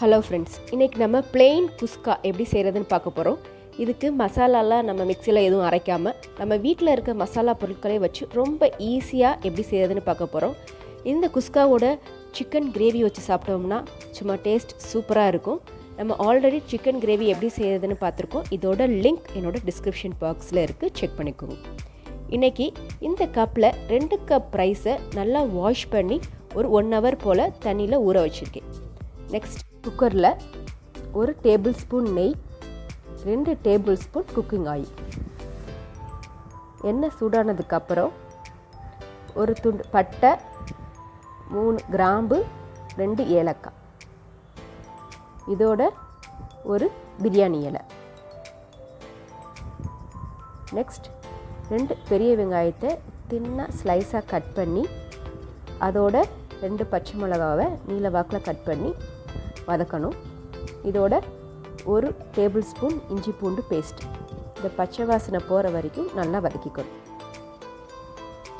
Hello friends, இன்றைக்கி நம்ம plain குஸ்கா எப்படி செய்கிறதுன்னு பார்க்க போகிறோம். இதுக்கு மசாலாலாம் நம்ம மிக்சியில் எதுவும் அரைக்காமல் நம்ம வீட்டில் இருக்க மசாலா பொருட்களை வச்சு ரொம்ப ஈஸியாக எப்படி செய்கிறதுன்னு பார்க்க போகிறோம். இந்த குஸ்காவோட சிக்கன் கிரேவி வச்சு சாப்பிட்டோம்னா சும்மா டேஸ்ட் சூப்பராக இருக்கும். நம்ம ஆல்ரெடி சிக்கன் கிரேவி எப்படி செய்கிறதுன்னு பார்த்துருக்கோம். இதோட லிங்க் என்னோடய டிஸ்கிரிப்ஷன் பாக்ஸில் இருக்குது, செக் பண்ணிக்கோங்க. இன்றைக்கி இந்த கப்பில் 2 கப் ரைஸை நல்லா வாஷ் பண்ணி ஒரு 1 hour போல் தண்ணியில் ஊற வச்சுருக்கேன். நெக்ஸ்ட் குக்கரில் 1 டேபிள் ஸ்பூன் நெய், 2 டேபிள் ஸ்பூன் குக்கிங் ஆயில். எண்ணெய் சூடானதுக்கப்புறம் 1 துண்டு பட்டை, 3 கிராம்பு, 2 ஏலக்காய், இதோட ஒரு பிரியாணி இலை. நெக்ஸ்ட் 2 பெரிய வெங்காயத்தை தின்னாக ஸ்லைஸாக கட் பண்ணி அதோட 2 பச்சை மிளகாவை நீல வாக்கில் கட் பண்ணி வதக்கணும். இதோட 1 டேபிள் ஸ்பூன் இஞ்சி பூண்டு பேஸ்ட். இந்த பச்சை வாசனை போகிற வரைக்கும் நல்லா வதக்கிக்கணும்.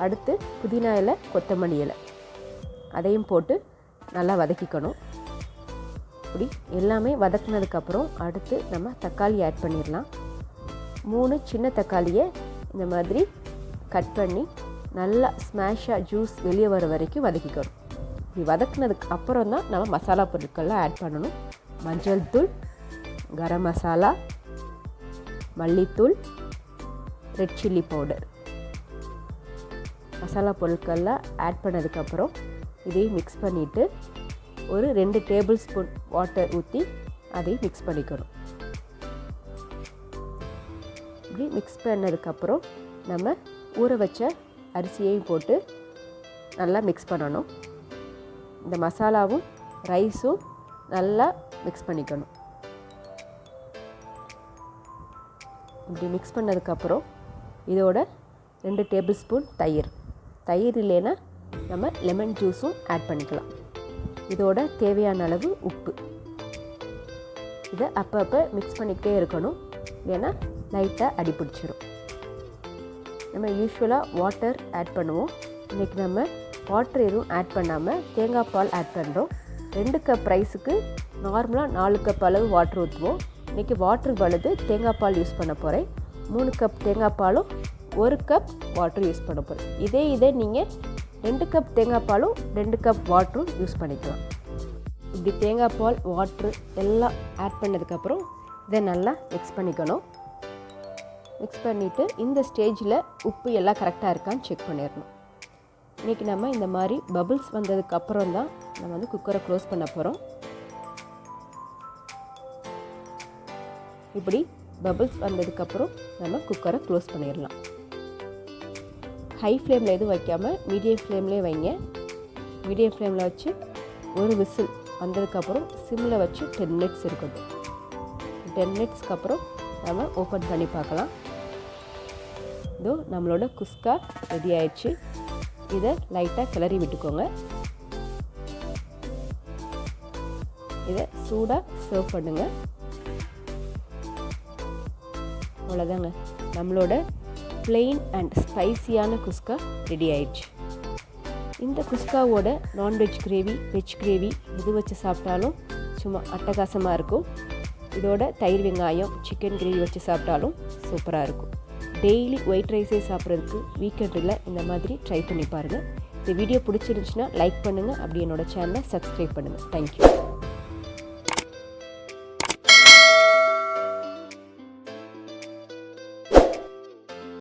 அடுத்து புதினா இலை, கொத்தமல்லி இலை, அதையும் போட்டு நல்லா வதக்கிக்கணும். இப்படி எல்லாமே வதக்கினதுக்கப்புறம் அடுத்து நம்ம தக்காளி ஆட் பண்ணிடலாம். 3 சின்ன தக்காளியை இந்த மாதிரி கட் பண்ணி நல்லா ஸ்மாஷாக ஜூஸ் வெளியே வர வரைக்கும் வதக்கிக்கணும். இப்படி வதக்குனதுக்கு அப்புறம் தான் நம்ம மசாலா பொருட்கள்லாம் ஆட் பண்ணணும். மஞ்சள் தூள், கரம் மசாலா, மல்லித்தூள், ரெட் சில்லி பவுடர். மசாலா பொருட்கள்லாம் ஆட் பண்ணதுக்கப்புறம் இதையும் மிக்ஸ் பண்ணிவிட்டு ஒரு 2 டேபிள் ஸ்பூன் வாட்டர் ஊற்றி அதையும் மிக்ஸ் பண்ணிக்கணும். இப்படி மிக்ஸ் பண்ணதுக்கப்புறம் நம்ம ஊற வச்ச அரிசியையும் போட்டு நல்லா மிக்ஸ் பண்ணணும். இந்த மசாலாவும் ரைஸும் நல்லா மிக்ஸ் பண்ணிக்கணும். இப்படி மிக்ஸ் பண்ணதுக்கப்புறம் இதோட 2 டேபிள் ஸ்பூன் தயிர் இல்லைன்னா நம்ம லெமன் ஜூஸும் ஆட் பண்ணிக்கலாம். இதோட தேவையான அளவு உப்பு. இதை அப்பப்போ மிக்ஸ் பண்ணிக்கிட்டே இருக்கணும், இல்லைன்னா லைட்டாக அடி பிடிச்சிரும். நம்ம யூஸ்வலாக வாட்டர் ஆட் பண்ணுவோம். இன்றைக்கி நம்ம வாட்டர் எதுவும் ஆட் பண்ணாமல் தேங்காய் பால் ஆட் பண்ணுறோம். 2 கப் ரைஸுக்கு நார்மலாக 4 கப் அளவு வாட்டர் ஊற்றுவோம். இன்றைக்கி வாட்டர் பழுது தேங்காய் பால் யூஸ் பண்ண போகிறேன். 3 கப் தேங்காய் பாலும் 1 கப் வாட்டர் யூஸ் பண்ண போகிறேன். இதே நீங்கள் 2 கப் தேங்காய் பாலும் 2 கப் வாட்டரும் யூஸ் பண்ணிக்கலாம். இப்படி தேங்காய் பால் வாட்ரு எல்லாம் ஆட் பண்ணதுக்கப்புறம் இதை நல்லா மிக்ஸ் பண்ணிக்கணும். மிக்ஸ் பண்ணிவிட்டு இந்த ஸ்டேஜில் உப்பு எல்லாம் கரெக்டாக இருக்கான்னு செக் பண்ணிடணும். இன்றைக்கி நம்ம இந்த மாதிரி பபிள்ஸ் வந்ததுக்கப்புறம் தான் நம்ம வந்து குக்கரை க்ளோஸ் பண்ண போகிறோம். இப்படி பபிள்ஸ் வந்ததுக்கப்புறம் நம்ம குக்கரை க்ளோஸ் பண்ணிடலாம். ஹை ஃப்ளேமில் எதுவும் வைக்காமல் மீடியம் ஃப்ளேம்லேயே வைங்க. மீடியம் ஃப்ளேமில் வச்சு ஒரு விசில் வந்ததுக்கப்புறம் சிம்மில் வச்சு 10 மினிட்ஸ் இருக்கட்டும். 10 மினிட்ஸ்க்கு அப்புறம் நம்ம ஓப்பன் பண்ணி பார்க்கலாம். இதோ நம்மளோட குஸ்கா ரெடி ஆயிடுச்சு. இதை லைட்டாக கிளறி விட்டுக்கோங்க. இதை சூடாக சர்வ் பண்ணுங்க. அவ்வளோதாங்க, நம்மளோட பிளெயின் அண்ட் ஸ்பைசியான குஸ்கா ரெடி ஆயிடுச்சு. இந்த குஸ்காவோட நான்வெஜ் கிரேவி, வெஜ் கிரேவி எது வச்சு சாப்பிட்டாலும் சும்மா அட்டகாசமாக இருக்கும். இதோட தயிர் வெங்காயம் சிக்கன் கிரேவி வச்சு சாப்பிட்டாலும் சூப்பராக இருக்கும். டெய்லி ஒயிட் ரைஸே சாப்பிட்றதுக்கு வீக்கெண்டில் இந்த மாதிரி ட்ரை பண்ணி பாருங்கள். இந்த வீடியோ பிடிச்சிருந்துச்சுன்னா லைக் பண்ணுங்கள். அப்படி என்னோடய சேனலை சப்ஸ்கிரைப் பண்ணுங்கள். தேங்க்யூ.